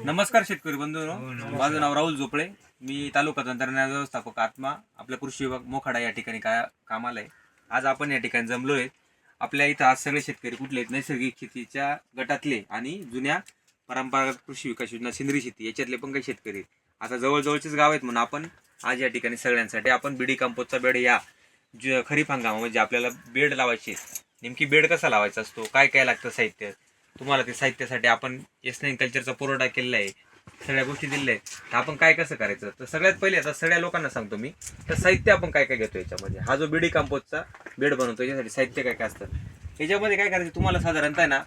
नमस्कार शेतकरी बंधूंनो, माझं नाव राहुल झोपळे. मी तालुका तंत्रज्ञान व्यवस्थापक आत्मा आपल्या कृषी विभाग मोखाडा या ठिकाणी कामाला आहे. आज आपण या ठिकाणी जमलोय. आपल्या इथं आज सगळे शेतकरी कुठले आहेत, नैसर्गिक शेतीच्या गटातले आणि जुन्या परंपरागत कृषी विकास योजना सेंद्रिय शेती याच्यातले पण काही शेतकरी आता जवळजवळचेच गाव आहेत. म्हणून आपण आज या ठिकाणी सगळ्यांसाठी आपण बीडी कंपोस्टचा बेड या खरीप हंगामा म्हणजे आपल्याला बेड लावायचे. नेमकी बेड कसा लावायचा असतो, काय काय लागतं साहित्य, तुम्हाला ते साहित्यासाठी आपण S9 कल्चरचा पुरवठा केलेला आहे, सगळ्या गोष्टी दिलेल्या आहेत. तर आपण काय कसं करायचं, तर सगळ्यात पहिले आता सगळ्या लोकांना सांगतो मी, तर साहित्य आपण काय काय घेतो याच्यामध्ये. हा जो बीडी कंपोस्टचा बेड बनवतो याच्यासाठी साहित्य काय काय असतं, याच्यामध्ये काय करायचं तुम्हाला साधारणतः ना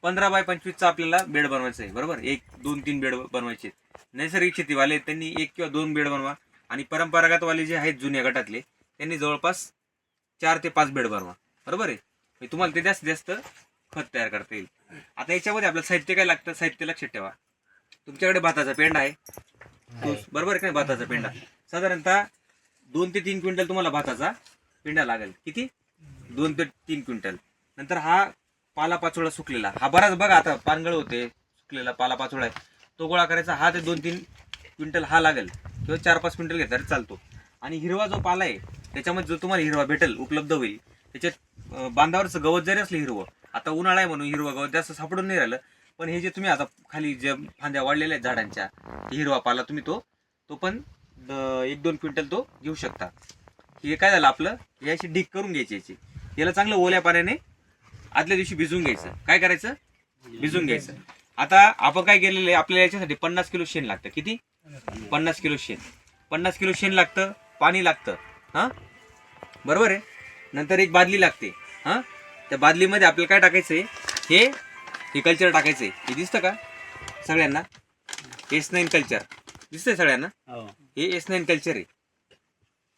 15 बाय 25चा आपल्याला बेड बनवायचं आहे. बरोबर, 1, 2, 3 बेड बनवायचे. नैसर्गिक शेतीवाले त्यांनी 1 किंवा 2 बेड बनवा आणि परंपरागतवाले जे आहेत जुन्या गटातले त्यांनी जवळपास 4 ते 5 बेड बनवा. बरोबर आहे, तुम्हाला ते जास्तीत जास्त खत तयार करता येईल. आता याच्यामध्ये आपलं साहित्य काय लागतं, साहित्य लक्षात ठेवा. तुमच्याकडे भाताचा पेंडा आहे, बरोबर आहे का, भाताचा पेंडा साधारणतः 2 ते 3 क्विंटल तुम्हाला भाताचा पेंडा लागेल. किती? 2 ते 3 क्विंटल. नंतर हा पालापाचोळा सुकलेला, हा बराच बघा आता पानगळ होते, सुकलेला पालापाचोळा आहे, तो गोळा करायचा. हा ते 2-3 क्विंटल हा लागेल किंवा 4-5 क्विंटल घेतला तरी चालतो. आणि हिरवा जो पाला आहे त्याच्यामध्ये जो तुम्हाला हिरवा भेटेल, उपलब्ध होईल, त्याच्यात बांधावरचं गवत जरी असलं हिरवं, आता उन्हाळा आहे म्हणून हिरवं गवत जास्त सापडून नाही राहिलं, पण हे जे तुम्ही आता खाली जे फांद्या वाढलेल्या आहेत झाडांच्या, हिरवा पाला तुम्ही तो पण 1-2 क्विंटल तो घेऊ शकता. हे काय झालं आपलं, याची ढीक करून घ्यायची याची. याला चांगलं ओल्या पाण्याने आदल्या दिवशी भिजून घ्यायचं. काय करायचं, भिजून घ्यायचं. आता आपण काय केलेलं आहे, आपल्याला याच्यासाठी 50 किलो शेण लागतं. किती? 50 किलो शेण. 50 किलो शेण लागतं, पाणी लागतं, हां बरोबर आहे. नंतर एक बादली लागते. हां, त्या बादलीमध्ये आपल्याला काय टाकायचंय, हे कल्चर टाकायचंय. हे दिसतं का सगळ्यांना? S9 कल्चर दिसतंय सगळ्यांना? हे S9 कल्चर आहे.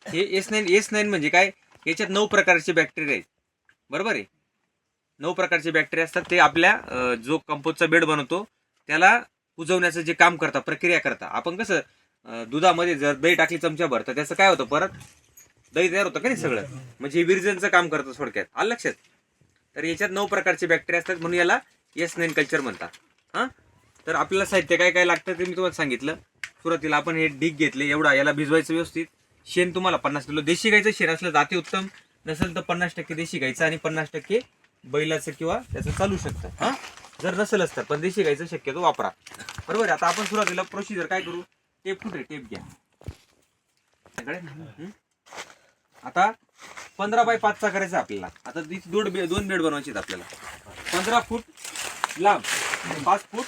हे S9 म्हणजे काय, याच्यात 9 प्रकारचे बॅक्टेरिया आहेत. बरोबर आहे, 9 प्रकारचे बॅक्टेरिया असतात. ते आपल्या जो कंपोस्टचा बेड बनवतो त्याला कुजवण्याचं जे काम करता, प्रक्रिया करता. आपण कसं दुधामध्ये जर दही टाकली चमच्याभर तर त्याचं काय होतं, परत दही तयार होतं का नाही सगळं, म्हणजे विरजनचं काम करतं थोडक्यात. आलं लक्षात? तर याच्यात 9 प्रकारचे बॅक्टेरिया असतात, म्हणून याला S9 कल्चर म्हणतात. हां, तर आपल्याला साहित्य काय काय लागतं ते मी तुम्हाला सांगितलं. सुरुवातीला आपण हे ढीक घेतले, एवढा याला भिजवायचं व्यवस्थित. शेण तुम्हाला 50 किलो देशी गाईचं शेण असलं अति उत्तम, नसेल तर 50% देशी गाईचं आणि 50% बैलाचं किंवा त्याचं चालू शकतं. हां, जर नसेलच तर पण देशी गाईचं शक्यतो वापरा. बरोबर आहे. आता आपण सुरुवातीला प्रोसिजर काय करू, टेप कुठे, टेप घ्या. आता 15 बाय 5चा करायचा आपल्याला. आता 2 बेड बनवायचे आपल्याला. 15 फूट लांब, 5 फूट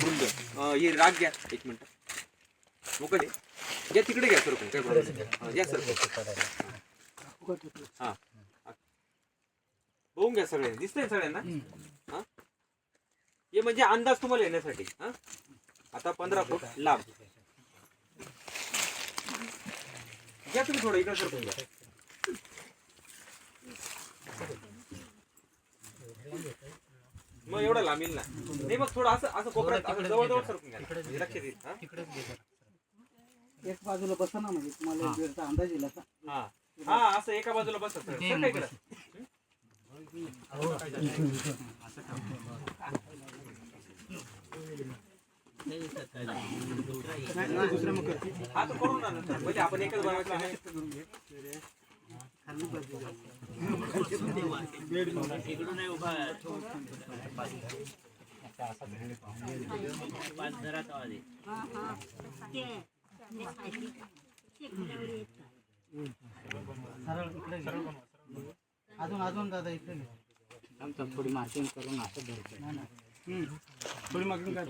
रुंद. हे राग घ्या, 1 मिनिट मोकळे घ्या, तिकडे घ्या सर, काय प्रॉब्लेम घ्या सर. हां, बघून घ्या, सगळे दिसतंय सगळ्यांना. हां, हे म्हणजे अंदाज तुम्हाला येण्यासाठी. हां, आता 15 फूट लांब घ्या तुम्ही, थोडं इकडे सरकून घ्या. मग एवढं लांब येईल ना, नाही मग थोडं असं कोपऱ्यात जवळ सरकून घ्या, लक्षात येईल. एक बाजूला बसा ना, म्हणजे तुम्हाला बेडचा अंदाज येईल असा. हा हा, असं एका बाजूला बसा सर. काय करा, आता करून ना नंतर म्हणजे आपण एकच बनवायचं आहे. अजून दादा इकडे थोडी मार्किंग करून असं धरतो. थोडी मार्किंग काय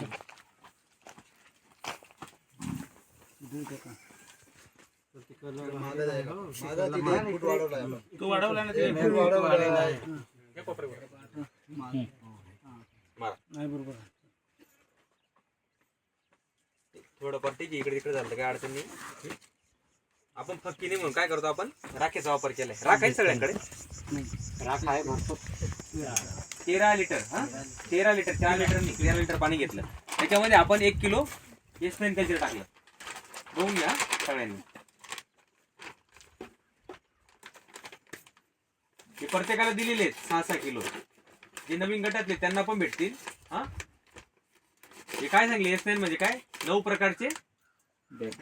तू वाढवला ना, नाही बरोबर थोडं पण ठीक आहे. इकडे तिकडे झालं काय अडचण नाही. आपण फक्की नाही म्हणून काय करतो, आपण राखेचा वापर केलाय. राख आहे सगळ्यांकडे, राख आहे भरपूर. 13 लिटर. हा, 13 लिटर, 4 लिटर नाही, 13 लिटर पाणी घेतलं. त्याच्यामध्ये आपण 1 किलो S9 कल्चर टाकलं. बघून घ्या सगळ्यांनी. हे प्रत्येकाला दिलेले आहेत 6-6 किलो. जे नवीन गटातले त्यांना पण भेटतील. हा हे काय सांगले S9 म्हणजे काय 9 प्रकारचे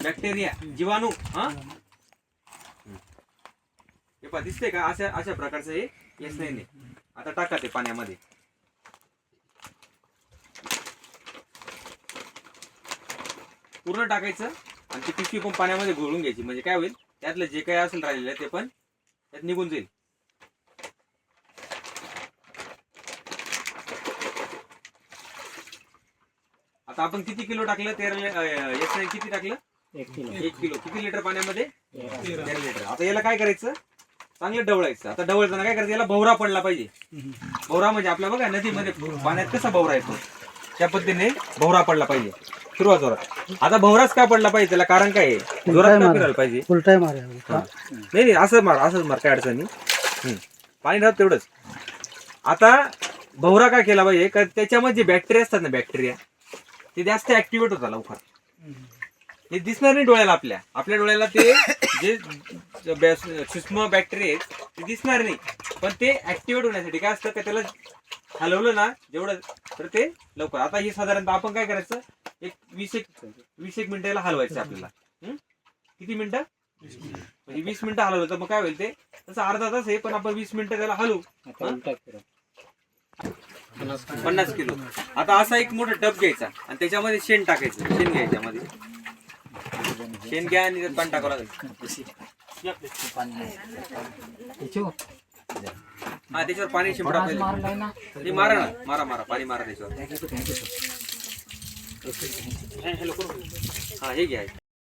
बॅक्टेरिया जीवाणू. हा हे पहा दिसते का अशा प्रकारचं हे S9 आहे. आता टाका ते पाण्यामध्ये. पूर्ण टाकायचं आणि ती पिशवी पण पाण्यामध्ये घोळून घ्यायची. म्हणजे काय होईल त्यातलं जे काही असेल राहिलेलं ते पण त्यात निघून जाईल. आता आपण किती किलो टाकलं? 13 S9 किती टाकलं? 1 किलो. 1 किलो. किती लिटर पाण्यामध्ये? 13 लिटर. आता याला काय करायचं? चांगलं ढवळायचं. आता ढवळताना काय करायचं? याला भवरा पडला पाहिजे. भवरा म्हणजे आपल्या बघा नदीमध्ये पाण्यात कसा भवरा येतो त्या पद्धतीने भवरा पडला पाहिजे. जोरात. आता भवराच का पडला पाहिजे? त्याला कारण काय आहे? जोरात का फिरायला पाहिजे? उलटाय मारा. नाही असंच मार काय अडचण नाही. पाणी राहत तेवढंच. आता भवरा का केला पाहिजे? का त्याच्यामध्ये जे बॅक्टेरिया असतात ना बॅक्टेरिया ते जास्त ऍक्टिव्हेट होतात लवकर. हे दिसणार नाही डोळ्याला. आपल्या डोळ्याला ते जे सूक्ष्म बॅक्टेरिया आहेत ते दिसणार नाही. पण ते ऍक्टिव्हेट होण्यासाठी काय असतं का त्याला हलवलं ना जेवढं तर ते लवकर. आता हे साधारणतः आपण काय करायचं? एक 20 मिनिटाला हलवायचं आपल्याला. किती मिनिटं? म्हणजे 20 मिनिटं हलवलं तर मग काय होईल ते तसं अर्धा तास आहे पण आपण 20 मिनिटं त्याला हलवू. 50 किलो. आता असा एक मोठा टब घ्यायचा आणि त्याच्यामध्ये शेण टाकायचं. शेण घ्यायचं त्यामध्ये. शेण घ्या आणि त्यात पाणी टाकावं लागेल. हा त्याच्यावर पाणी शिंपडा पाहिजे. ते मारा ना मारा पाणी मारा त्याच्यावर. हा हे घ्या.